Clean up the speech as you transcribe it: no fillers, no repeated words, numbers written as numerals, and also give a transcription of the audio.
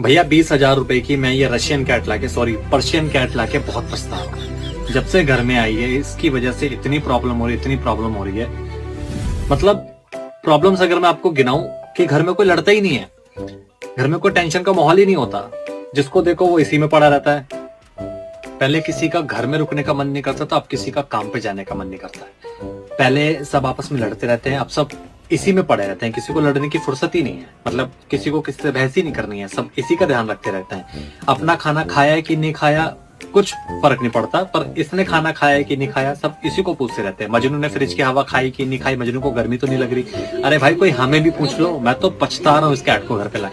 भैया 20,000 रुपए की मैं ये रशियन कैट लाके पर्शियन कैट लाके बहुत पछता रहा हूँ। जब से घर में आई है इसकी वजह से इतनी प्रॉब्लम हो रही है। मतलब प्रॉब्लम्स अगर मैं आपको गिनाऊं कि घर में कोई लड़ता ही नहीं है, घर में कोई टेंशन का माहौल ही नहीं होता। जिसको देखो वो इसी में पड़ा रहता है। पहले किसी का घर में रुकने का मन नहीं करता था, अब किसी का काम पे जाने का मन नहीं करता है। पहले सब आपस में लड़ते रहते हैं, अब सब इसी में पड़े रहते हैं। किसी को लड़ने की फुर्सत ही नहीं है, मतलब किसी को किसी से बहस ही नहीं करनी है, सब इसी का ध्यान रखते रहते हैं। अपना खाना खाया है कि नहीं खाया कुछ फर्क नहीं पड़ता, पर इसने खाना खाया है कि नहीं खाया सब इसी को पूछते रहते हैं। मजनू ने फ्रिज की हवा खाई कि नहीं खाई, मजनू को गर्मी तो नहीं लग रही। अरे भाई कोई हमें भी पूछ लो, मैं तो पछता रहा हूँ इस कैट को घर पे लाके।